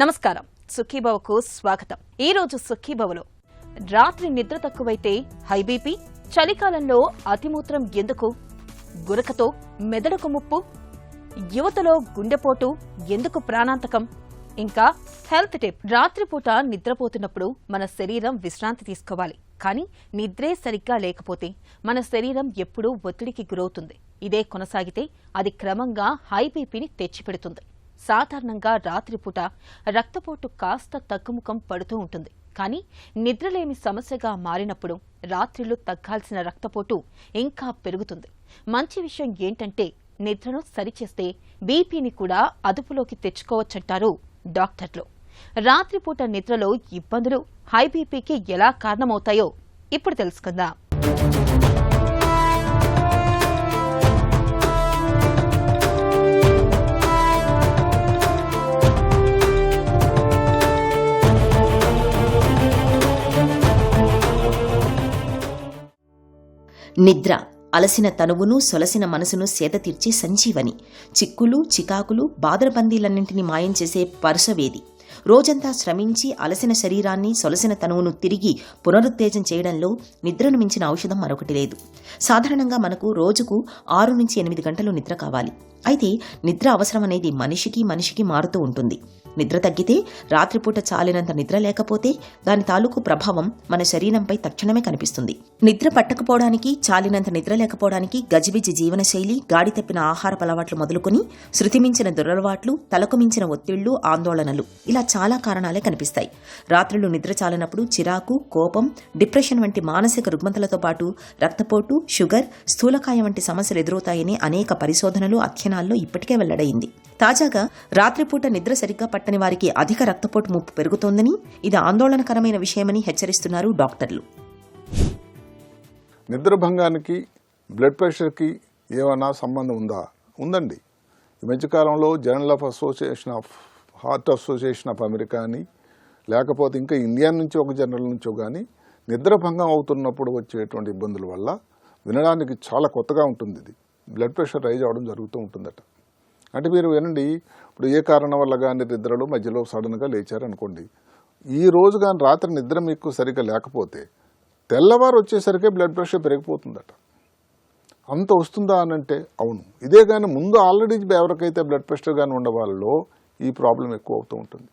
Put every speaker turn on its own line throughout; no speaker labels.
నమస్కారం, సుఖీభవకు స్వాగతం. ఈ రోజు సుఖీభవలో రాత్రి నిద్ర తక్కువైతే హై బీపీ, చలికాలంలో అతిమూత్రం ఎందుకు, గురకతో మెదడుకు ముప్పు, యువతలో గుండెపోటు ఎందుకు ప్రాణాంతకం, ఇంకా హెల్త్ టిప్. రాత్రిపూట నిద్రపోతున్నప్పుడు మన శరీరం విశ్రాంతి తీసుకోవాలి. కానీ నిద్రే సరిగ్గా లేకపోతే మన శరీరం ఎప్పుడూ ఒత్తిడికి గురవుతుంది. ఇదే కొనసాగితే అది క్రమంగా హై బీపీని తెచ్చిపెడుతుంది. సాధారణంగా రాత్రిపూట రక్తపోటు కాస్త తగ్గుముఖం పడుతూ ఉంటుంది. కానీ నిద్రలేమి సమస్యగా మారినప్పుడు రాత్రిళ్లు తగ్గాల్సిన రక్తపోటు ఇంకా పెరుగుతుంది. మంచి విషయం ఏంటంటే నిద్రను సరిచేస్తే బీపీని కూడా అదుపులోకి తెచ్చుకోవచ్చంటారు డాక్టర్లు. రాత్రిపూట నిద్రలో ఇబ్బందులు హై బీపీకి ఎలా కారణమవుతాయో ఇప్పుడు తెలుసుకుందాం.
నిద్ర అలసిన తనువును, సొలసిన మనసును సేద తీర్చే సంజీవని. చిక్కులు, చికాకులు, బాదరబందీలన్నింటినీ మాయం చేసే పరుసవేది. రోజంతా శ్రమించి అలసిన శరీరాన్ని, సొలసిన తనువును తిరిగి పునరుత్తేజం చేయడంలో నిద్రను మించిన ఔషధం మరొకటి లేదు. సాధారణంగా మనకు రోజుకు 6 నుంచి 8 గంటలు నిద్ర కావాలి. అయితే నిద్ర అవసరం అనేది మనిషికి మారుతూ ఉంటుంది. నిద్ర తగ్గితే, రాత్రిపూట చాలినంత నిద్ర లేకపోతే దాని తాలూకు ప్రభావం మన శరీరంపై తక్షణమే కనిపిస్తుంది. నిద్ర పట్టకపోవడానికి, చాలినంత నిద్ర లేకపోవడానికి గజిబిజి జీవనశైలి, గాడి తప్పిన ఆహారపు అలవాట్లు మొదలుకొని శృతిమించిన దురలవాట్లు, తలకు మించిన ఒత్తిళ్లు, ఆందోళనలు, ఇలా చాలా కారణాలే కనిపిస్తాయి. రాత్రులు నిద్ర చాలనప్పుడు చిరాకు, కోపం, డిప్రెషన్ వంటి మానసిక రుగ్మతలతో పాటు రక్తపోటు, షుగర్, స్థూలకాయం వంటి సమస్యలు ఎదురవుతాయని అనేక పరిశోధనలు, అధ్యయనాల్లో ఇప్పటికే వెల్లడైంది. తాజాగా రాత్రిపూట నిద్ర సరిగ్గా పట్టని వారికి అధిక రక్తపోటు ముప్పు పెరుగుతోందని, ఇది ఆందోళనకరమైన విషయమని హెచ్చరిస్తున్నారు డాక్టర్లు.
నిద్ర భంగానికి బ్లడ్ ప్రెషర్కి ఏమైనా సంబంధం ఉందా? ఉందండి. ఈ మధ్యకాలంలో journal of association of heart association of America అని, లేకపోతే ఇంకా ఇండియా నుంచి ఒక జర్నల్ నుంచో కానీ నిద్ర భంగం అవుతున్నప్పుడు వచ్చేటువంటి ఇబ్బందుల వల్ల వినడానికి చాలా కొత్తగా ఉంటుంది. ఇది బ్లడ్ ప్రెషర్ రైజ్ అవడం జరుగుతూ ఉంటుందట. అంటే మీరు వినండి, ఇప్పుడు ఏ కారణం వల్ల కానీ నిద్రలో మధ్యలో సడన్గా లేచారనుకోండి, ఈ రోజు కానీ రాత్రి నిద్ర మీకు సరిగ్గా లేకపోతే తెల్లవారు వచ్చేసరికి బ్లడ్ ప్రెషర్ పెరిగిపోతుందట. అంత వస్తుందా అని అంటే అవును. ఇదే కానీ ముందు ఆల్రెడీ ఎవరికైతే బ్లడ్ ప్రెషర్ కానీ ఉండే వాళ్ళలో ఈ ప్రాబ్లం ఎక్కువ అవుతూ ఉంటుంది.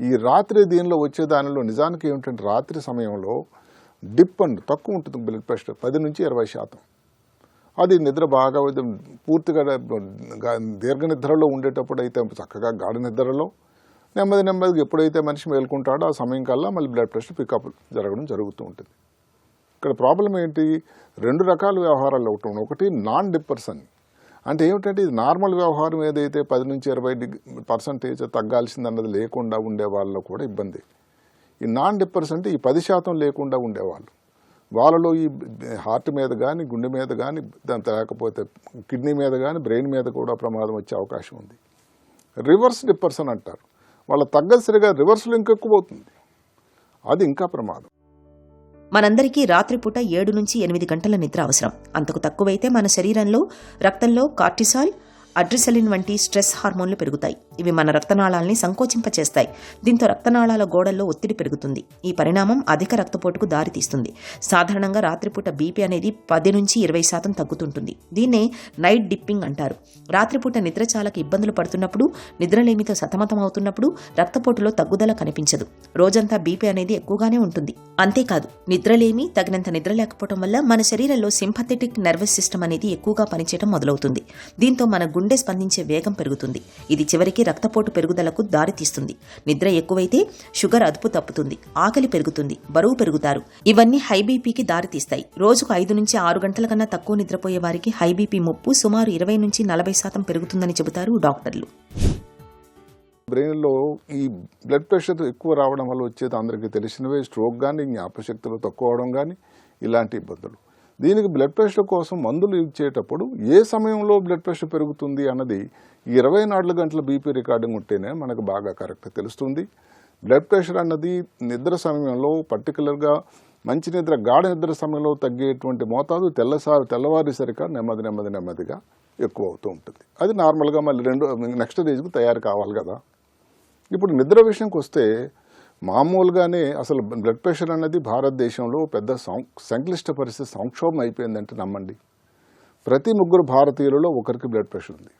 ఈ రాత్రి దీనిలో వచ్చే దానిలో నిజానికి ఏమిటంటే రాత్రి సమయంలో డిప్ అండ్ తక్కువ ఉంటుంది బ్లడ్ ప్రెషర్, 10 నుంచి 20%. అది నిద్ర బాగా పూర్తిగా దీర్ఘ నిద్రలో ఉండేటప్పుడు అయితే చక్కగా గాఢ నిద్రలో నెమ్మదిగా ఎప్పుడైతే మనిషి మేల్కొంటాడో ఆ సమయం కల్లా మళ్ళీ బ్లడ్ ప్రెషర్ పికప్ జరగడం జరుగుతూ ఉంటుంది. ఇక్కడ ప్రాబ్లం ఏంటి? 2 రకాల వ్యవహారాలు ఉంటుంది. ఒకటి నాన్ డిప్పర్స్ అని, అంటే ఏమిటంటే ఇది నార్మల్ వ్యవహారం ఏదైతే 10 నుంచి 20% తగ్గాల్సిందన్నది లేకుండా ఉండే వాళ్ళలో కూడా ఇబ్బంది. ఈ నాన్ డిప్పర్స్ అంటే ఈ 10% లేకుండా ఉండేవాళ్ళు, వాళ్ళలో ఈ హార్ట్ మీద కానీ, గుండె మీద కానీ, దాంతో లేకపోతే కిడ్నీ మీద కానీ, బ్రెయిన్ మీద కూడా ప్రమాదం వచ్చే అవకాశం ఉంది. రివర్స్ డిప్పర్స్ అని అంటారు. వాళ్ళ తగ్గసరిగా రివర్స్లో ఇంకెక్కువ అవుతుంది, అది ఇంకా ప్రమాదం.
మనందరికీ రాత్రిపూట 7 నుంచి 8 గంటల నిద్ర అవసరం. అంతకు తక్కువైతే మన శరీరంలో రక్తంలో కార్టిసాల్, అడ్రిసలిన్ వంటి స్ట్రెస్ హార్మోన్లు పెరుగుతాయి. ఇవి మన రక్తనాళాలని సంకోచింపచేస్తాయి. దీంతో రక్తనాళాల గోడల్లో ఒత్తిడి పెరుగుతుంది. ఈ పరిణామం అధిక రక్తపోటుకు దారితీస్తుంది. సాధారణంగా రాత్రిపూట బీపీ అనేది 10 నుంచి 20% తగ్గుతుంటుంది. దీన్నే నైట్ డిప్పింగ్ అంటారు. రాత్రిపూట నిద్ర చాలక ఇబ్బందులు పడుతున్నప్పుడు, నిద్రలేమితో సతమతం అవుతున్నప్పుడు రక్తపోటులో తగ్గుదల కనిపించదు. రోజంతా బీపీ అనేది ఎక్కువగానే ఉంటుంది. అంతేకాదు, నిద్రలేమి, తగినంత నిద్ర లేకపోవడం వల్ల మన శరీరంలో సింపథెటిక్ నర్వస్ సిస్టమ్ అనేది ఎక్కువగా పనిచేయడం మొదలవుతుంది. దీంతో మన గుండె స్పందించే వేగం పెరుగుతుంది. ఇది చివరికి రక్తపోటు పెరుగుదలకు దారితీస్తుంది. నిద్ర ఎక్కువైతే షుగర్ అదుపు తప్పుతుంది, ఆకలి పెరుగుతుంది, బరువు పెరుగుతారు. ఇవన్నీ హై బీపీకి దారితీస్తాయి. రోజుకు 5 నుంచి 6 గంటల కన్నా తక్కువ నిద్రపోయే వారికి హై బీపీ ముప్పు సుమారు 20 నుంచి 40% పెరుగుతుందని చెబుతారు డాక్టర్లు.
బ్రెయిన్లో ఈ బ్లడ్ ప్రెషర్ ఎక్కువ రావడం వల్ల వచ్చేది అందరికీ తెలిసినవే. స్ట్రోక్ కానీ, జ్ఞాపశక్తిలో తక్కువ అవడం కానీ, ఇలాంటి ఇబ్బందులు. దీనికి బ్లడ్ ప్రెషర్ కోసం మందులు ఇచ్చేటప్పుడు ఏ సమయంలో బ్లడ్ ప్రెషర్ పెరుగుతుంది అన్నది 24 గంటల బీపీ రికార్డింగ్ ఉంటేనే మనకు బాగా కరెక్ట్ తెలుస్తుంది. బ్లడ్ ప్రెషర్ అన్నది నిద్ర సమయంలో, పర్టికులర్గా మంచి నిద్ర, గాఢ నిద్ర సమయంలో తగ్గేటువంటి మోతాదు తెల్లవారేసరిగా నెమ్మదిగా ఎక్కువ అవుతూ ఉంటుంది. అది నార్మల్గా మళ్ళీ నెక్స్ట్ డేజ్కి తయారు కావాలి కదా. ఇప్పుడు నిద్ర విషయంకి వస్తే మామూలుగానే అసలు బ్లడ్ ప్రెషర్ అనేది భారతదేశంలో పెద్ద సంక్లిష్ట పరిస్థితి, సంక్షోభం అయిపోయిందంటే నమ్మండి. ప్రతి 3 భారతీయులలో ఒకరికి బ్లడ్ ప్రెషర్ ఉంది.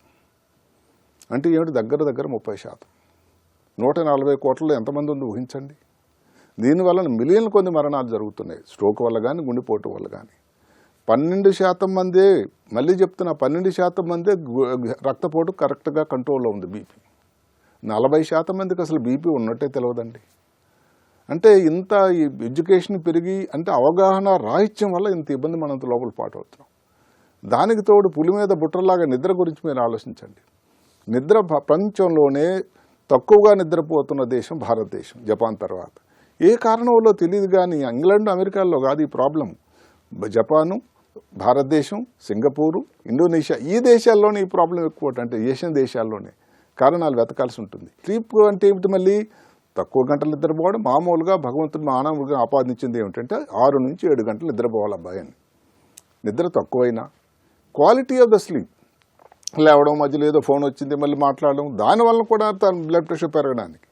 అంటే ఏమిటి? దగ్గర 30%. 140 కోట్లలో ఎంతమంది ఉంది ఊహించండి. దీనివల్ల మిలియన్ల కొద్ది మరణాలు జరుగుతున్నాయి, స్ట్రోక్ వల్ల కానీ గుండెపోటు వల్ల కానీ. 12% మందే, మళ్ళీ చెప్తున్నా, 12% మందే రక్తపోటు కరెక్ట్గా కంట్రోల్లో ఉంది, బీపీ. 40% మందికి అసలు బీపీ ఉన్నట్టే తెలియదండి. అంటే ఇంత ఈ ఎడ్యుకేషన్ పెరిగి, అంటే అవగాహన రాహిత్యం వల్ల ఇంత ఇబ్బంది మనం లోపల పాటవుతున్నాం. దానికి తోడు పులి మీద బుట్టలాగా నిద్ర గురించి మీరు ఆలోచించండి. నిద్ర ప్రపంచంలోనే తక్కువగా నిద్రపోతున్న దేశం భారతదేశం, జపాన్ తర్వాత. ఏ కారణం వల్ల తెలియదు కానీ ఇంగ్లాండ్, అమెరికాలో కాదు ఈ ప్రాబ్లం. జపాను, భారతదేశం, సింగపూరు, ఇండోనేషియా, ఈ దేశాల్లోనే ఈ ప్రాబ్లం ఎక్కువ. అంటే ఏషియన్ దేశాల్లోనే కారణాలు వెతకాల్సి ఉంటుంది. స్లీప్ అంటే ఏమిటి? మళ్ళీ తక్కువ గంటలు నిద్రపోవడం. మామూలుగా భగవంతుడు మానవుడిగా ఆపాదించింది ఏమిటంటే 6 నుంచి 7 గంటలు నిద్రపోవాలి అబ్బాయి అని. నిద్ర తక్కువైనా క్వాలిటీ ఆఫ్ ద స్లీప్, లేవడం, మధ్యలో ఏదో ఫోన్ వచ్చింది మళ్ళీ మాట్లాడడం, దానివల్ల కూడా తన బ్లడ్ ప్రెషర్ పెరగడానికి.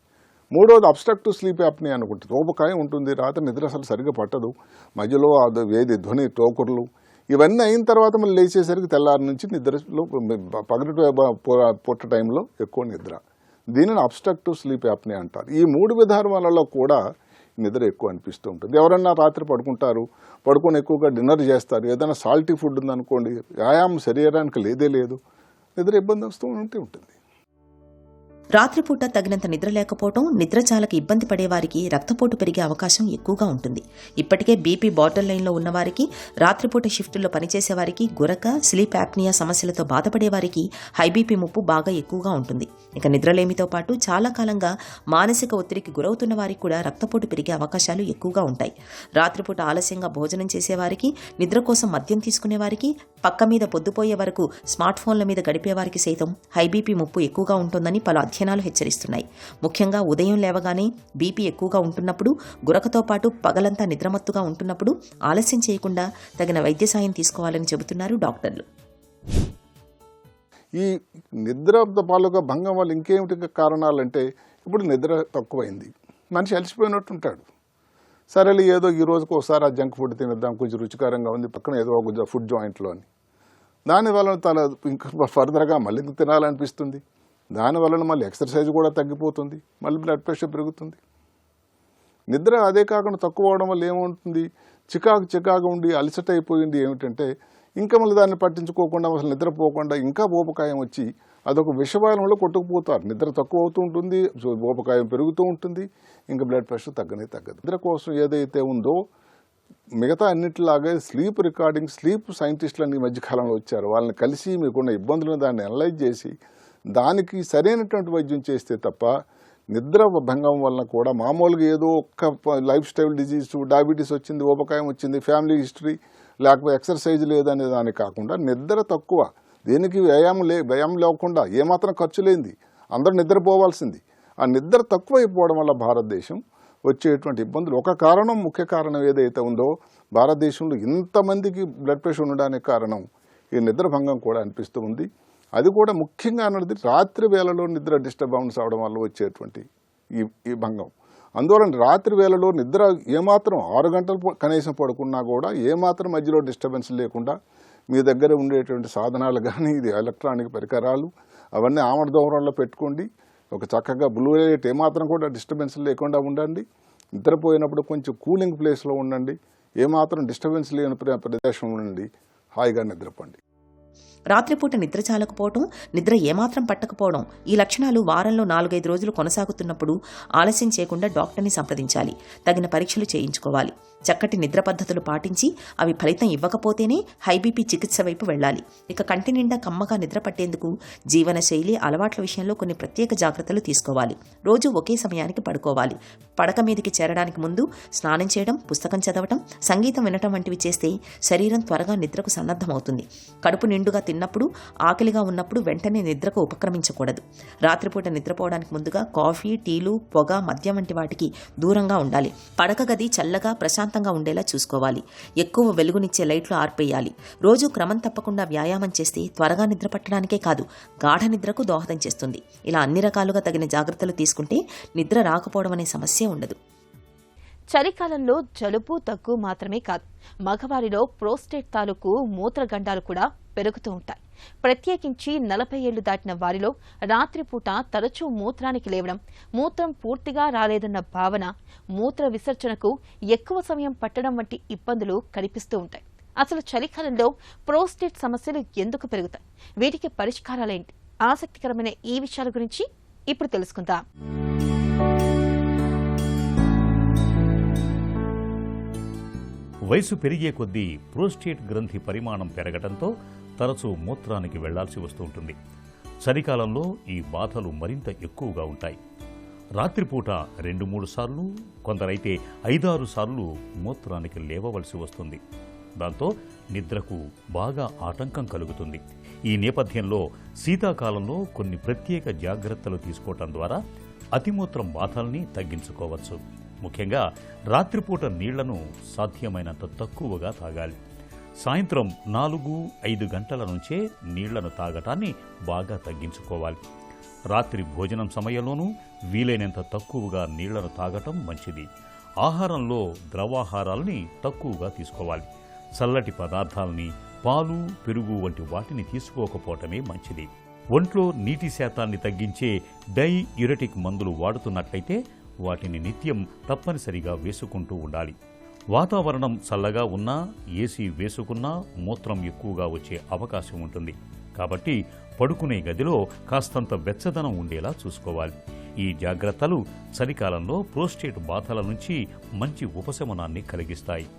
మూడోది అబ్స్ట్రక్టివ్ స్లీప్ యాప్నియా అనుకుంటుంది. రూపకాయం ఉంటుంది, రాత్రి నిద్ర అసలు సరిగ్గా పట్టదు, మధ్యలో వేది ధ్వని టోకుర్లు, ఇవన్నీ అయిన తర్వాత మళ్ళీ లేచేసరికి తెల్లారి నుంచి నిద్రలో పగటి పుట్ట టైంలో ఎక్కువ నిద్ర. దీనిని అబ్స్ట్రక్టివ్ స్లీప్ యాప్నియా అంటారు. ఈ 3 విధానాలలో కూడా నిద్ర ఎక్కువ అనిపిస్తూ ఉంటుంది. ఎవరన్నా రాత్రి పడుకుంటారు, పడుకొని ఎక్కువగా డిన్నర్ చేస్తారు, ఏదైనా సాల్టీ ఫుడ్ ఉందనుకోండి, వ్యాయామం శరీరానికి లేదు, నిద్ర ఇబ్బంది వస్తూ ఉంటుంది.
రాత్రిపూట తగినంత నిద్ర లేకపోవడం, నిద్రచాలకు ఇబ్బంది పడేవారికి రక్తపోటు పెరిగే అవకాశం ఎక్కువగా ఉంటుంది. ఇప్పటికే బీపీ బార్డర్ లైన్లో ఉన్నవారికి, రాత్రిపూట షిఫ్టుల్లో పనిచేసేవారికి, గురక, స్లీప్ యాప్నియా సమస్యలతో బాధపడేవారికి హై బీపీ ముప్పు బాగా ఎక్కువగా ఉంటుంది. ఇక నిద్రలేమితో పాటు చాలా కాలంగా మానసిక ఒత్తిడికి గురవుతున్న వారికి కూడా రక్తపోటు పెరిగే అవకాశాలు ఎక్కువగా ఉంటాయి. రాత్రిపూట ఆలస్యంగా భోజనం చేసేవారికి, నిద్ర కోసం మద్యం తీసుకునేవారికి, పక్క మీద పొద్దుపోయే వరకు స్మార్ట్ ఫోన్ల మీద గడిపేవారికి సైతం హై బీపీ ముప్పు ఎక్కువగా ఉంటుందని పలు అధ్యయనాలు హెచ్చరిస్తున్నాయి. ముఖ్యంగా ఉదయం లేవగానే బీపీ ఎక్కువగా ఉంటున్నప్పుడు, గురకతో పాటు పగలంతా నిద్రమత్తుగా ఉంటున్నప్పుడు ఆలస్యం చేయకుండా తగిన వైద్య సాయం తీసుకోవాలని చెబుతున్నారు డాక్టర్లు.
ఈ నిద్ర పాలుగా భంగం వల్ల ఇంకేమిటి కారణాలంటే, ఇప్పుడు నిద్ర తక్కువైంది, మనిషి అలసిపోయినట్టుంటాడు. సరేలే ఏదో ఈ రోజుకు ఒకసారి ఆ జంక్ ఫుడ్ తినేద్దాం, కొంచెం రుచికరంగా ఉంది, పక్కన ఏదో ఒక ఫుడ్ జాయింట్లో అని. దానివల్ల ఇంకా ఫర్దర్గా మళ్ళీ తినాలనిపిస్తుంది. దానివల్ల మళ్ళీ ఎక్సర్సైజ్ కూడా తగ్గిపోతుంది, మళ్ళీ బ్లడ్ ప్రెషర్ పెరుగుతుంది. నిద్ర అదే కాకుండా తక్కువ అవడం వల్ల ఏముంటుంది, చికాకు ఉండి అలసట అయిపోయింది. ఏమిటంటే ఇంకా మళ్ళీ దాన్ని పట్టించుకోకుండా అసలు నిద్రపోకుండా ఇంకా ఊపకాయం వచ్చి అదొక విషవాయంలో కొట్టుకుపోతారు. నిద్ర తక్కువ అవుతూ ఉంటుంది, ఊపకాయం పెరుగుతూ ఉంటుంది, ఇంకా బ్లడ్ ప్రెషర్ తగ్గదు. నిద్ర కోసం ఏదైతే ఉందో మిగతా అన్నిటిలాగే స్లీప్ రికార్డింగ్, స్లీప్ సైంటిస్టులు ఈ మధ్యకాలంలో వచ్చారు. వాళ్ళని కలిసి మీకున్న ఇబ్బందులను దాన్ని అనలైజ్ చేసి దానికి సరైనటువంటి వైద్యం చేస్తే తప్ప నిద్ర భంగం వలన కూడా మామూలుగా ఏదో ఒక్క లైఫ్ స్టైల్ డిజీజ్, డయాబెటీస్ వచ్చింది, ఊపకాయం వచ్చింది, ఫ్యామిలీ హిస్టరీ, లేకపోతే ఎక్సర్సైజ్ లేదనే దానికి కాకుండా నిద్ర తక్కువ, దేనికి వ్యాయామం లేకుండా ఏమాత్రం ఖర్చు లేనిది, అందరూ నిద్రపోవాల్సింది. ఆ నిద్ర తక్కువ అయిపోవడం వల్ల భారతదేశం వచ్చేటువంటి ఇబ్బందులు ఒక కారణం, ముఖ్య కారణం ఏదైతే ఉందో భారతదేశంలో ఇంతమందికి బ్లడ్ ప్రెషర్ ఉండడానికి కారణం ఈ నిద్ర భంగం కూడా అనిపిస్తూ ఉంది. అది కూడా ముఖ్యంగా అన్నది రాత్రి వేళలో నిద్ర డిస్టర్బెన్స్ అవడం వల్ల వచ్చేటువంటి ఈ భంగం. అందువలన రాత్రి వేళలో నిద్ర ఏమాత్రం 6 గంటలు కనీసం పడుకున్నా కూడా ఏమాత్రం మధ్యలో డిస్టర్బెన్స్ లేకుండా మీ దగ్గర ఉండేటువంటి సాధనాలు కానీ, ఇది ఎలక్ట్రానిక్ పరికరాలు అవన్నీ ఆమడ దూరంలో పెట్టుకోండి. ఒక చక్కగా బ్లూ లైట్ ఏమాత్రం కూడా డిస్టర్బెన్స్ లేకుండా ఉండండి. నిద్రపోయినప్పుడు కొంచెం కూలింగ్ ప్లేస్లో ఉండండి, ఏమాత్రం డిస్టర్బెన్స్ లేని ప్రదేశం ఉండండి, హాయిగా నిద్రపోండి.
రాత్రిపూట నిద్ర చాలకపోవడం, నిద్ర ఏమాత్రం పట్టకపోవడం, ఈ లక్షణాలు వారంలో 4-5 రోజులు కొనసాగుతున్నప్పుడు ఆలస్యం చేయకుండా డాక్టర్ని సంప్రదించాలి. తగిన పరీక్షలు చేయించుకోవాలి. చక్కటి నిద్ర పద్ధతులు పాటించి అవి ఫలితం ఇవ్వకపోతేనే హై బీపీ చికిత్స వైపు వెళ్ళాలి. ఇక కంటి నిండా కమ్మగా నిద్ర పట్టేందుకు జీవన శైలి, అలవాట్ల విషయంలో కొన్ని ప్రత్యేక జాగ్రత్తలు తీసుకోవాలి. రోజు ఒకే సమయానికి పడుకోవాలి. పడక మీదకి చేరడానికి ముందు స్నానం చేయడం, పుస్తకం చదవటం, సంగీతం వినటం వంటివి చేస్తే శరీరం త్వరగా నిద్రకు సన్నద్ధమవుతుంది. కడుపు నిండుగా తిన్నప్పుడు, ఆకలిగా ఉన్నప్పుడు వెంటనే నిద్రకు ఉపక్రమించకూడదు. రాత్రిపూట నిద్రపోవడానికి ముందుగా కాఫీ, టీలు, పొగ, మద్యం వంటి వాటికి దూరంగా ఉండాలి. పడక గది చల్లగా ప్రశాంత ప్రశాంతంగా ఉండేలా చూసుకోవాలి. ఎక్కువ వెలుగునిచ్చే లైట్లు ఆర్పేయాలి. రోజు క్రమం తప్పకుండా వ్యాయామం చేస్తే త్వరగా నిద్ర పట్టడానికే కాదు, గాఢ నిద్రకు దోహదం చేస్తుంది. ఇలా అన్ని రకాలుగా తగిన జాగ్రత్తలు తీసుకుంటే నిద్ర రాకపోవడం అనే సమస్య ఉండదు.
చలికాలంలో జలుబు దగ్గు మాత్రమే కాదు, మగవారిలో ప్రోస్టేట్ తాలూకు మూత్రగండాలు కూడా పెరుగుతూ ఉంటాయి. ప్రత్యేకించి 40 ఏళ్లు దాటిన వారిలో రాత్రిపూట తరచూ మూత్రానికి లేవడం, మూత్రం పూర్తిగా రాలేదన్న భావన, మూత్ర విసర్జనకు ఎక్కువ సమయం పట్టడం వంటి ఇబ్బందులు కనిపిస్తూ ఉంటాయి. అసలు చలికాలంలో ప్రోస్టేట్ సమస్యలు ఎందుకు పెరుగుతాయి? వీటికి పరిష్కారాలేంటి? ఆసక్తికరమైన ఈ విషయాల గురించి ఇప్పుడు తెలుసుకుందాం.
వయసు పెరిగే కొద్దీ ప్రోస్టేట్ గ్రంథి పరిమాణం పెరగడంతో తరచూ మూత్రానికి వెళ్లాల్సి వస్తూ ఉంటుంది. చలికాలంలో ఈ బాధలు మరింత ఎక్కువగా ఉంటాయి. రాత్రిపూట 2-3 సార్లు, కొందరైతే 5-6 సార్లు మూత్రానికి లేవవలసి వస్తుంది. దాంతో నిద్రకు బాగా ఆటంకం కలుగుతుంది. ఈ నేపథ్యంలో శీతాకాలంలో కొన్ని ప్రత్యేక జాగ్రత్తలు తీసుకోవటం ద్వారా అతిమూత్రం బాధల్ని తగ్గించుకోవచ్చు. ముఖ్యంగా రాత్రిపూట నీళ్లను సాధ్యమైనంత తక్కువగా తాగాలి. సాయంత్రం 4-5 గంటల నుంచే నీళ్లను తాగటాన్ని బాగా తగ్గించుకోవాలి. రాత్రి భోజనం సమయంలోనూ వీలైనంత తక్కువగా నీళ్లను తాగటం మంచిది. ఆహారంలో ద్రవాహారాల్ని తక్కువగా తీసుకోవాలి. చల్లటి పదార్థాలని, పాలు, పెరుగు వంటి వాటిని తీసుకోకపోవటమే మంచిది. ఒంట్లో నీటి శాతాన్ని తగ్గించే డైయూరెటిక్ మందులు వాడుతున్నట్లయితే వాటిని నిత్యం తప్పనిసరిగా వేసుకుంటూ ఉండాలి. వాతావరణం చల్లగా ఉన్నా, ఏసీ వేసుకున్నా మూత్రం ఎక్కువగా వచ్చే అవకాశం ఉంటుంది. కాబట్టి పడుకునే గదిలో కాస్తంత వెచ్చదనం ఉండేలా చూసుకోవాలి. ఈ జాగ్రత్తలు చలికాలంలో ప్రోస్టేట్ బాధల నుంచి మంచి ఉపశమనాన్ని కలిగిస్తాయి.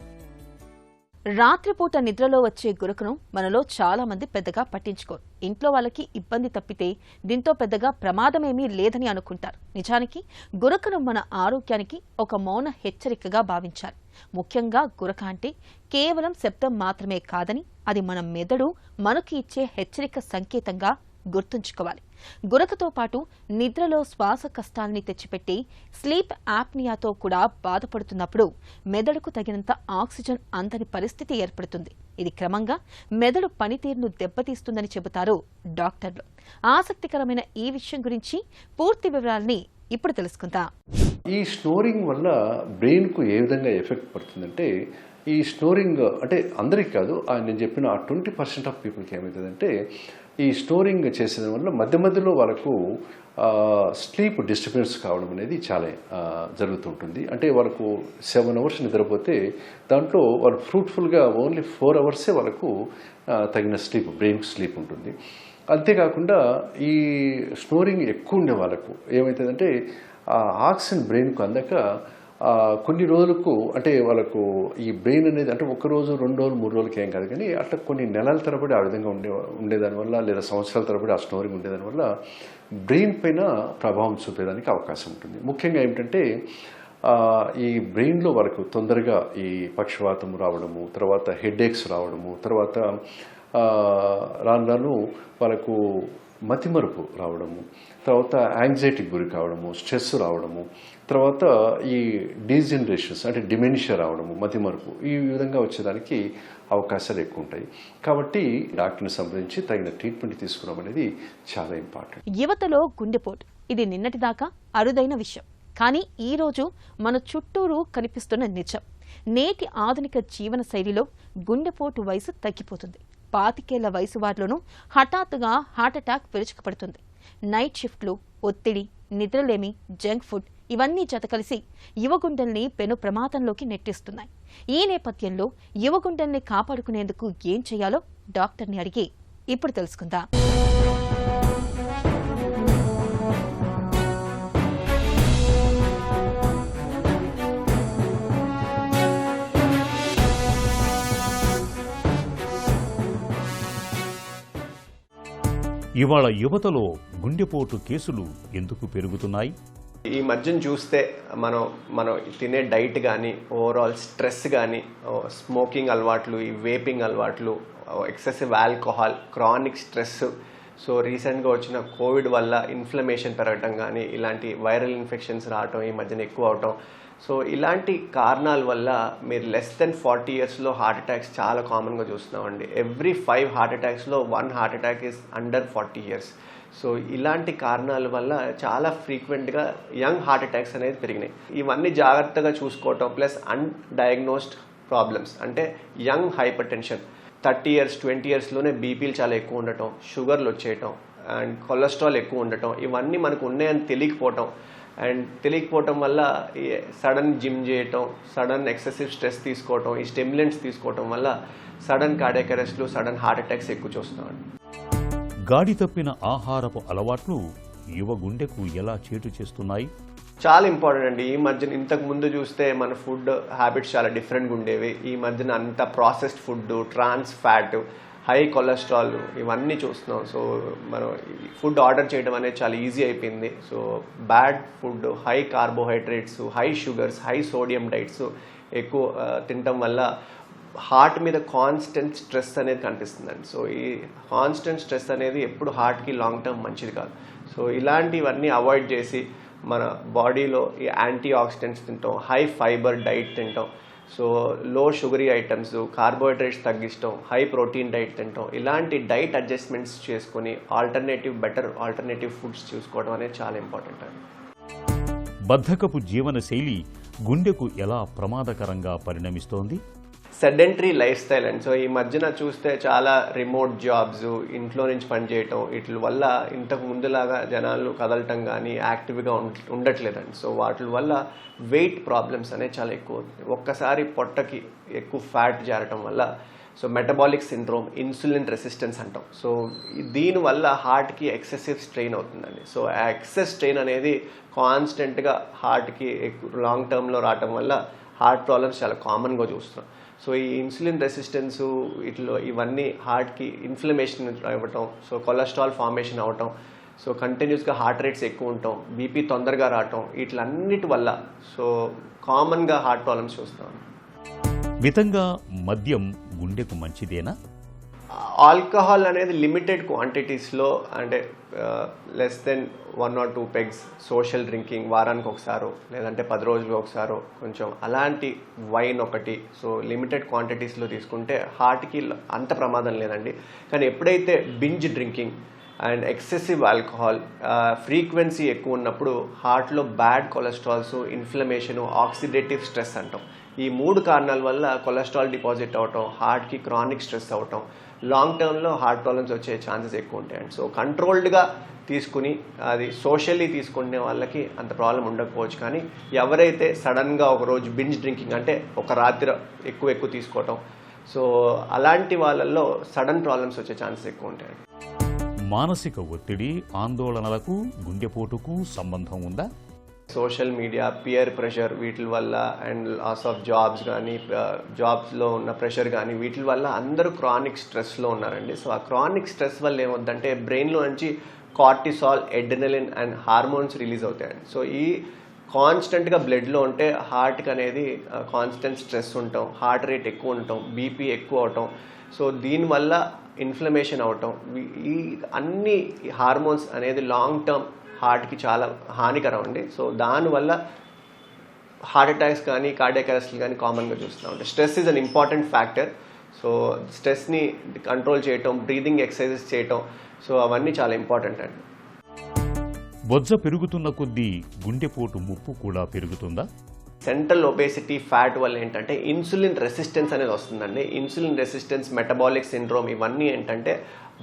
రాత్రిపూట నిద్రలో వచ్చే గురకను మనలో చాలా మంది పెద్దగా పట్టించుకోరు. ఇంట్లో వాళ్ళకి ఇబ్బంది తప్పితే దీంతో పెద్దగా ప్రమాదమేమీ లేదని అనుకుంటారు. నిజానికి గురకను మన ఆరోగ్యానికి ఒక మౌన హెచ్చరికగా భావించాలి. ముఖ్యంగా గురక అంటే కేవలం శబ్దం మాత్రమే కాదని, అది మన మెదడు మనకు ఇచ్చే హెచ్చరిక సంకేతంగా గుర్తుంచుకోవాలి. గురకతో పాటు నిద్రలో శ్వాస కష్టాల్ని తెచ్చిపెట్టి స్లీప్ యాప్నియాతో కూడా బాధపడుతున్నప్పుడు మెదడుకు తగినంత ఆక్సిజన్ అందని పరిస్థితి ఏర్పడుతుంది. ఇది క్రమంగా మెదడు పనితీరును దెబ్బతీస్తుందని చెబుతారు డాక్టర్లు. ఆసక్తికరమైన ఈ విషయం గురించి పూర్తి వివరాల్ని ఇప్పుడు తెలుసుకుందాం.
ఈ స్నోరింగ్ వల్ల బ్రెయిన్కు ఏ విధంగా ఎఫెక్ట్ పడుతుందంటే, ఈ స్నోరింగ్ అంటే అందరికీ కాదు, నేను చెప్పిన 20% ఆఫ్ పీపుల్కి ఏమవుతుందంటే, ఈ స్నోరింగ్ చేసేది వల్ల మధ్య మధ్యలో వాళ్ళకు స్లీప్ డిస్టర్బెన్స్ కావడం అనేది చాలా జరుగుతుంటుంది. అంటే వాళ్ళకు 7 అవర్స్ నిద్రపోతే దాంట్లో వాళ్ళు ఫ్రూట్ఫుల్గా ఓన్లీ 4 అవర్సే వాళ్ళకు తగిన స్లీప్, బ్రెయిన్కి స్లీప్ ఉంటుంది. అంతేకాకుండా ఈ స్నోరింగ్ ఎక్కువ ఉండే వాళ్ళకు ఏమవుతుందంటే ఆక్సిజన్ బ్రెయిన్కు అందక కొన్ని రోజులకు, అంటే వాళ్ళకు ఈ బ్రెయిన్ అనేది అంటే 1 రోజు 2 రోజులు 3 రోజులకి ఏం కాదు, కానీ అట్లా కొన్ని నెలల తరబడి ఆ విధంగా ఉండేదానివల్ల, లేదా సంవత్సరాల తరబడి ఆ స్నోరింగ్ ఉండేదానివల్ల బ్రెయిన్ పైన ప్రభావం చూపేదానికి అవకాశం ఉంటుంది. ముఖ్యంగా ఏమిటంటే ఈ బ్రెయిన్లో వాళ్ళకు తొందరగా ఈ పక్షవాతం రావడము, తర్వాత హెడేక్స్ రావడము, తర్వాత రాను వాళ్ళకు మతిమరుపు రావడము, తర్వాత యాంగ్జైటీకి గురి కావడము, స్ట్రెస్ రావడము, తర్వాత ఈ డీజనరేషన్స్ అంటే డిమెన్షియా రావడము, మతిమరుపు, ఈ విధంగా వచ్చేదానికి అవకాశాలు ఎక్కువ ఉంటాయి. కాబట్టి డాక్టర్ని సంప్రదించి తగిన ట్రీట్మెంట్ తీసుకోవడం అనేది చాలా ఇంపార్టెంట్.
యువతలో గుండెపోటు ఇది నిన్నటిదాకా అరుదైన విషయం. కానీ ఈ రోజు మన చుట్టూరు కనిపిస్తున్న నిజం. నేటి ఆధునిక జీవన శైలిలో గుండెపోటు వయసు తగ్గిపోతుంది. 25 ఏళ్ల వయసు వారిలోనూ హఠాత్తుగా హార్ట్అటాక్ విరుచుకుపడుతుంది. నైట్ షిఫ్ట్లు, ఒత్తిడి, నిద్రలేమి, జంక్ ఫుడ్ ఇవన్నీ జతకలిసి యువగుండెల్ని పెను ప్రమాదంలోకి నెట్టిస్తున్నాయి. ఈ నేపథ్యంలో యువగుండెల్ని కాపాడుకునేందుకు ఏం చేయాలో డాక్టర్ని అడిగి ఇప్పుడు తెలుసుకుందాం.
ఇవాళ యువతలో గుండెపోటు కేసులు ఎందుకు పెరుగుతున్నాయి?
ఈ మధ్యన చూస్తే మనం తినే డైట్ కానీ, ఓవరాల్ స్ట్రెస్ కానీ, స్మోకింగ్ అలవాట్లు, ఈ వేపింగ్ అలవాట్లు, excessive alcohol, chronic stress, so రీసెంట్గా వచ్చిన కోవిడ్ వల్ల ఇన్ఫ్లమేషన్ పెరగటం కానీ, ఇలాంటి వైరల్ ఇన్ఫెక్షన్స్ రావటం ఈ మధ్యన ఎక్కువ అవటం, సో ఇలాంటి కారణాల వల్ల మీరు లెస్ దెన్ 40 ఇయర్స్లో హార్ట్ అటాక్స్ చాలా కామన్గా చూస్తున్నామండి. ఎవ్రీ 5 హార్ట్ అటాక్స్లో 1 heart attack is under 40 years. So ఇలాంటి కారణాల వల్ల చాలా ఫ్రీక్వెంట్గా యంగ్ హార్ట్ అటాక్స్ అనేది పెరిగినాయి. ఇవన్నీ జాగ్రత్తగా చూసుకోవటం ప్లస్ అన్డయాగ్నోస్డ్ ప్రాబ్లమ్స్ అంటే యంగ్ హైపర్ టెన్షన్ 30 ఇయర్స్ 20 ఇయర్స్లోనే బీపీలు చాలా ఎక్కువ ఉండటం, షుగర్లు వచ్చేయటం అండ్ కొలెస్ట్రాల్ ఎక్కువ ఉండటం, ఇవన్నీ మనకు ఉన్నాయని తెలియకపోవటం వల్ల సడన్ జిమ్ చేయటం, సడన్ ఎక్సెసివ్ స్ట్రెస్ తీసుకోవటం, ఈ స్టిమ్యులెంట్స్ తీసుకోవటం వల్ల సడన్ కార్డియాక్ అరెస్ట్లు, సడన్ హార్ట్ అటాక్స్ ఎక్కువ చూస్తున్నామండి.
గాడి తప్పిన ఆహారపు అలవాట్లు యువ గుండెకు ఎలా చేటు చేస్తున్నాయి?
చాలా ఇంపార్టెంట్ అండి. ఈ మధ్యన ఇంతకు ముందు చూస్తే మన ఫుడ్ హ్యాబిట్స్ చాలా డిఫరెంట్గా ఉండేవి. ఈ మధ్యన అంత processed food, trans fat, high cholesterol ఇవన్నీ చూస్తున్నాం. సో మనం ఫుడ్ ఆర్డర్ చేయడం అనేది చాలా ఈజీ అయిపోయింది. So bad food, high carbohydrates, high sugars, high sodium diets ఎక్కువ తినటం వల్ల హార్ట్ మీద కాన్స్టెంట్ స్ట్రెస్ అనేది కనిపిస్తుందండి. సో ఈ కాన్స్టెంట్ స్ట్రెస్ అనేది ఎప్పుడు హార్ట్కి లాంగ్ టర్మ్ మంచిది కాదు. సో ఇలాంటివన్నీ అవాయిడ్ చేసి మన బాడీలో ఈ యాంటీ ఆక్సిడెంట్స్ తింటాం, హై ఫైబర్ డైట్ తింటాం, సో లో షుగరీ ఐటమ్స్, కార్బోహైడ్రేట్స్ తగ్గించడం, హై ప్రోటీన్ డైట్ తింటాం, ఇలాంటి డైట్ అడ్జస్ట్మెంట్స్ చేసుకొని బెటర్ ఆల్టర్నేటివ్ ఫుడ్స్ చూసుకోవడం అనేది చాలా ఇంపార్టెంట్ అండి.
బద్ధకపు జీవన శైలి గుండెకు ఎలా ప్రమాదకరంగా పరిణమిస్తోంది?
Sedentary life style and so ఈ మధ్యన చూస్తే చాలా రిమోట్ జాబ్స్, ఇంట్లో నుంచి పనిచేయటం, వీటి వల్ల ఇంతకు ముందులాగా జనాలు కదలటం కానీ యాక్టివ్గా ఉండట్లేదండి. సో వాటి వల్ల వెయిట్ ప్రాబ్లమ్స్ అనేవి చాలా ఎక్కువ అవుతుంది. ఒక్కసారి పొట్టకి ఎక్కువ ఫ్యాట్ చేరటం వల్ల so metabolic syndrome, insulin resistance అంటాం. సో దీనివల్ల హార్ట్కి ఎక్సెసివ్ స్ట్రెయిన్ అవుతుందండి. సో ఆ ఎక్సెస్ స్ట్రెయిన్ అనేది కాన్స్టెంట్గా హార్ట్కి లాంగ్ టర్మ్లో రావటం వల్ల హార్ట్ ప్రాబ్లమ్స్ చాలా కామన్గా చూస్తున్నాం. సో ఈ ఇన్సులిన్ రెసిస్టెన్స్ ఇవన్నీ హార్ట్కి ఇన్ఫ్లమేషన్ అవ్వటం, సో కొలెస్ట్రాల్ ఫార్మేషన్ అవ్వటం, సో కంటిన్యూస్గా హార్ట్ రేట్స్ ఎక్కువ ఉండటం, బీపీ తొందరగా రావటం, వీటిలన్నిటి వల్ల సో కామన్గా హార్ట్ ప్రాబ్లమ్స్ చూస్తాం.
మితంగా మద్యం గుండెకు మంచిదేనా?
ఆల్కహాల్ అనేది లిమిటెడ్ క్వాంటిటీస్లో అంటే less than 1 or 2 pegs social drinking వారానికి ఒకసారో లేదంటే 10 రోజులు ఒకసారో కొంచెం అలాంటి వైన్ ఒకటి సో లిమిటెడ్ క్వాంటిటీస్లో తీసుకుంటే హార్ట్కి అంత ప్రమాదం లేదండి. కానీ ఎప్పుడైతే binge drinking and excessive alcohol frequency ఎక్కువ ఉన్నప్పుడు హార్ట్లో bad cholesterols, inflammation, oxidative stress అంటాం. ఈ 3 కారణాల వల్ల కొలెస్ట్రాల్ డిపాజిట్ అవటం, హార్ట్కి క్రానిక్ స్ట్రెస్ అవటం, లాంగ్ టర్మ్లో హార్ట్ ప్రాబ్లమ్స్ వచ్చే ఛాన్సెస్ ఎక్కువ ఉంటాయండి. సో కంట్రోల్డ్గా తీసుకుని అది సోషల్లీ తీసుకునే వాళ్ళకి అంత ప్రాబ్లం ఉండకపోవచ్చు. కానీ ఎవరైతే సడన్గా ఒకరోజు బింజ్ డ్రింకింగ్ అంటే ఒక రాత్రి ఎక్కువ తీసుకోవటం, సో అలాంటి వాళ్ళల్లో సడన్ ప్రాబ్లమ్స్ వచ్చే ఛాన్సెస్ ఎక్కువ ఉంటాయండి.
మానసిక ఒత్తిడి, ఆందోళనలకు గుండెపోటుకు సంబంధం ఉందా?
సోషల్ మీడియా, పియర్ ప్రెషర్ వీటి వల్ల అండ్ లాస్ ఆఫ్ జాబ్స్ కానీ జాబ్స్లో ఉన్న ప్రెషర్ కానీ వీటి వల్ల అందరూ క్రానిక్ స్ట్రెస్లో ఉన్నారండి. సో ఆ క్రానిక్ స్ట్రెస్ వల్ల ఏమవుతుందంటే బ్రెయిన్లో నుంచి cortisol, adrenaline and hormones release అవుతాయండి. సో ఈ కాన్స్టెంట్గా బ్లడ్లో ఉంటే హార్ట్కి అనేది కాన్స్టెంట్ స్ట్రెస్ ఉండటం, హార్ట్ రేట్ ఎక్కువ ఉండటం, బీపీ ఎక్కువ అవటం, సో దీనివల్ల ఇన్ఫ్లమేషన్ అవటం, ఈ అన్ని హార్మోన్స్ అనేది లాంగ్ టర్మ్ హార్ట్కి చాలా హానికరం అండి. సో దానివల్ల హార్ట్ అటాక్స్ కానీ కార్డియాక్ అరెస్ట్లు కానీ కామన్గా చూస్తూ ఉంటాయి. Stress is an important factor. So స్ట్రెస్ని కంట్రోల్ చేయటం, బ్రీదింగ్ ఎక్సర్సైజెస్ చేయటం, సో అవన్నీ చాలా ఇంపార్టెంట్ అండి.
బొజ్జ పెరుగుతున్న కొద్దీ గుండెపోటు ముప్పు కూడా పెరుగుతుందా?
సెంట్రల్ ఒబేసిటీ, ఫ్యాట్ వల్ల ఏంటంటే ఇన్సులిన్ రెసిస్టెన్స్ అనేది వస్తుందండి. ఇన్సులిన్ రెసిస్టెన్స్, మెటబాలిక్ సిండ్రోమ్ ఇవన్నీ ఏంటంటే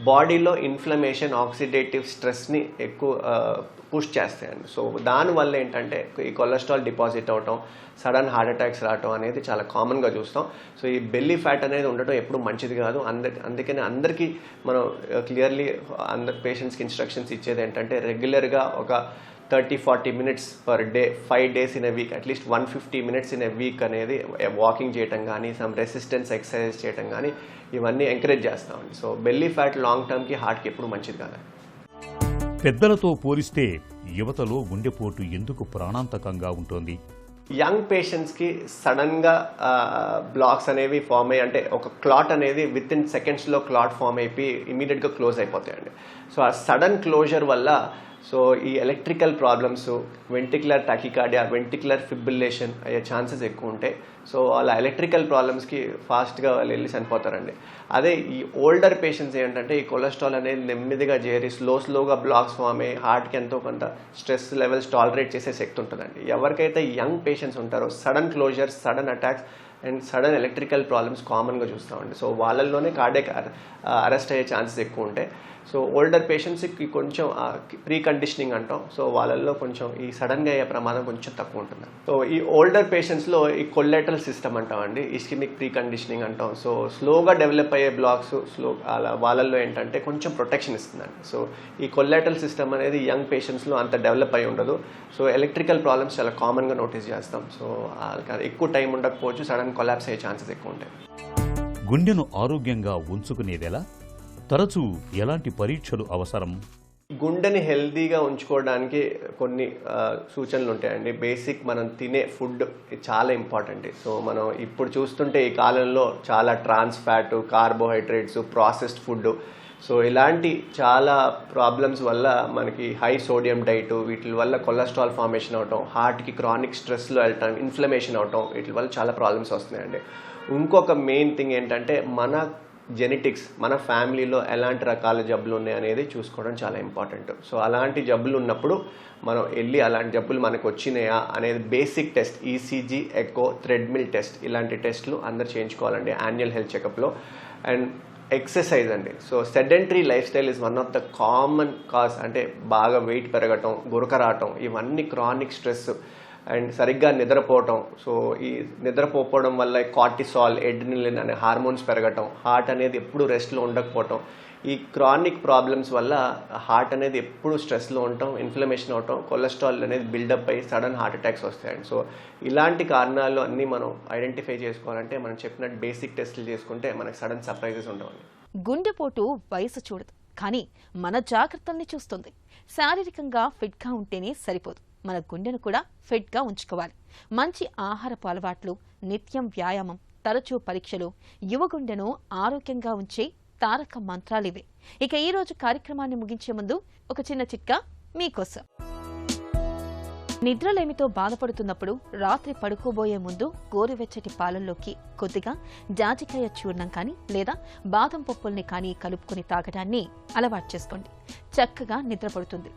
బాడీలో ఇన్ఫ్లమేషన్, ఆక్సిడేటివ్ స్ట్రెస్ని ఎక్కువ పుష్ చేస్తాయండి. సో దానివల్ల ఏంటంటే ఈ కొలెస్ట్రాల్ డిపాజిట్ అవటం, సడన్ హార్ట్ అటాక్స్ రావటం అనేది చాలా కామన్గా చూస్తాం. సో ఈ బెల్లీ ఫ్యాట్ అనేది ఉండటం ఎప్పుడు మంచిది కాదు. అందుకని అందరికీ మనం క్లియర్లీ అందరి పేషెంట్స్కి ఇన్స్ట్రక్షన్స్ ఇచ్చేది ఏంటంటే రెగ్యులర్గా ఒక 30-40 minutes per day 5 days in a week, at least 150 minutes in a week అనేది వాకింగ్ చేయటం కానీ, సమ్ రెసిస్టెన్స్ ఎక్సర్సైజ్ చేయటం కానీ ఇవన్నీ ఎంకరేజ్ చేస్తామండి. సో బెల్లీ ఫ్యాట్ లాంగ్ టర్మ్కి హార్ట్కి ఎప్పుడు మంచిది కాదు.
పెద్దలతో పోలిస్తే యువతలో గుండెపోటు ఎందుకు ప్రాణాంతకంగా ఉంటుంది?
యంగ్ పేషెంట్స్కి సడన్గా బ్లాక్స్ అనేవి ఫామ్ అయ్యి అంటే ఒక క్లాట్ అనేది విత్ ఇన్ సెకండ్స్లో క్లాట్ ఫామ్ అయిపోయి ఇమీడియట్గా క్లోజ్ అయిపోతాయండి. సో ఆ సడన్ క్లోజర్ వల్ల సో ఈ electrical problems, ventricular tachycardia, ventricular fibrillation అయ్యే ఛాన్సెస్ ఎక్కువ ఉంటాయి. సో వాళ్ళ ఎలక్ట్రికల్ ప్రాబ్లమ్స్కి ఫాస్ట్గా వాళ్ళు వెళ్ళి చనిపోతారండి. అదే ఈ ఓల్డర్ పేషెంట్స్ ఏంటంటే ఈ కొలెస్ట్రాల్ అనేది నెమ్మదిగా చేరి స్లోగా బ్లాక్స్ ఫామ్ అయ్యి హార్ట్కి ఎంతో కొంత స్ట్రెస్ లెవెల్స్ టాలరేట్ చేసే శక్తి ఉంటుందండి. ఎవరికైతే యంగ్ పేషెంట్స్ ఉంటారో sudden closures, sudden attacks and sudden electrical problems కామన్గా చూస్తామండి. సో వాళ్ళల్లోనే కార్డియాక్ అరెస్ట్ అయ్యే ఛాన్సెస్ ఎక్కువ ఉంటాయి. సో ఓల్డర్ పేషెంట్స్కి కొంచెం ప్రీ కండిషనింగ్ అంటాం. సో వాళ్ళల్లో కొంచెం ఈ సడన్గా అయ్యే ప్రమాదం కొంచెం తక్కువ ఉంటుంది. సో ఈ ఓల్డర్ పేషెంట్స్లో ఈ కొల్లెటరల్ సిస్టమ్ అంటామండి, ఇస్కిమిక్ ప్రీ కండిషనింగ్ అంటాం. సో స్లోగా డెవలప్ అయ్యే బ్లాక్స్ అలా వాళ్ళల్లో ఏంటంటే కొంచెం ప్రొటెక్షన్ ఇస్తుందండి. సో ఈ కొల్లెటరల్ సిస్టమ్ అనేది యంగ్ పేషెంట్స్లో అంత డెవలప్ అయి ఉండదు. సో ఎలక్ట్రికల్ ప్రాబ్లమ్స్ చాలా కామన్గా నోటీస్ చేస్తాం. సో ఎక్కువ టైం ఉండకపోవచ్చు, సడన్ కొలాప్స్ అయ్యే ఛాన్సెస్ ఎక్కువ ఉంటాయి.
గుండెను ఆరోగ్యంగా ఉంచుకునేదెలా? తరచూ ఎలాంటి పరీక్షలు అవసరం?
గుండెని హెల్తీగా ఉంచుకోవడానికి కొన్ని సూచనలు ఉంటాయండి. బేసిక్ మనం తినే ఫుడ్ చాలా ఇంపార్టెంట్. సో మనం ఇప్పుడు చూస్తుంటే ఈ కాలంలో చాలా trans fat, carbohydrates, processed food, so ఇలాంటి చాలా ప్రాబ్లమ్స్ వల్ల మనకి హై సోడియం డైట్, వీటి వల్ల కొలెస్ట్రాల్ ఫార్మేషన్ అవటం, హార్ట్కి క్రానిక్ స్ట్రెస్లో వెళ్ళటం, ఇన్ఫ్లమేషన్ అవటం, వీటి వల్ల చాలా ప్రాబ్లమ్స్ వస్తున్నాయండి. ఇంకొక మెయిన్ థింగ్ ఏంటంటే మన జెనెటిక్స్, మన ఫ్యామిలీలో ఎలాంటి రకాల జబ్బులు ఉన్నాయి అనేది చూసుకోవడం చాలా ఇంపార్టెంట్. సో అలాంటి జబ్బులు ఉన్నప్పుడు మనం వెళ్ళి అలాంటి జబ్బులు మనకు వచ్చినాయా అనేది basic test, ECG, echo, treadmill test, ఇలాంటి టెస్టులు అందరు చేయించుకోవాలండి యాన్యువల్ హెల్త్ చెకప్లో. అండ్ ఎక్సర్సైజ్ అండి. So sedentary life style is one of the common cause. అంటే బాగా వెయిట్ పెరగటం, గురక రావటం, ఇవన్నీ క్రానిక్ స్ట్రెస్ అండ్ సరిగ్గా నిద్రపోవటం. సో ఈ నిద్రపోవడం వల్ల కార్టిసాల్, ఎడ్రినలిన్ అనే హార్మోన్స్ పెరగటం, హార్ట్ అనేది ఎప్పుడు రెస్ట్లో ఉండకపోవటం, ఈ క్రానిక్ ప్రాబ్లమ్స్ వల్ల హార్ట్ అనేది ఎప్పుడు స్ట్రెస్లో ఉండటం, ఇన్ఫ్లమేషన్ అవటం, కొలెస్ట్రాల్ అనేది బిల్డప్ అయ్యి సడన్ హార్ట్ అటాక్స్ వస్తాయండి. సో ఇలాంటి కారణాలు అన్నీ మనం ఐడెంటిఫై చేసుకోవాలంటే మనం చెప్పినట్టు బేసిక్ టెస్టులు చేసుకుంటే మనకు సడన్ సర్ప్రైజెస్ ఉండవండి.
గుండెపోటు వయసు చూడదు, కానీ మన జాగ్రత్తల్ని చూస్తుంది. శారీరకంగా ఫిట్గా ఉంటేనే సరిపోదు, మన గుండెను కూడా ఫిట్గా ఉంచుకోవాలి. మంచి ఆహారపు అలవాట్లు, నిత్యం వ్యాయామం, తరచూ పరీక్షలు యువ గుండెను ఆరోగ్యంగా ఉంచే తారక మంత్రాలివే. ఇక ఈ రోజు కార్యక్రమాన్ని ముగించే ముందు ఒక చిన్న చిట్కా మీకోసం. నిద్రలేమితో బాధపడుతున్నప్పుడు రాత్రి పడుకోబోయే ముందు గోరువెచ్చటి పాలల్లోకి కొద్దిగా జాజికాయ చూర్ణం కానీ లేదా బాదం పప్పుల్ని కానీ కలుపుకొని తాగడాన్ని అలవాటు చేసుకోండి. చక్కగా నిద్రపడుతుంది.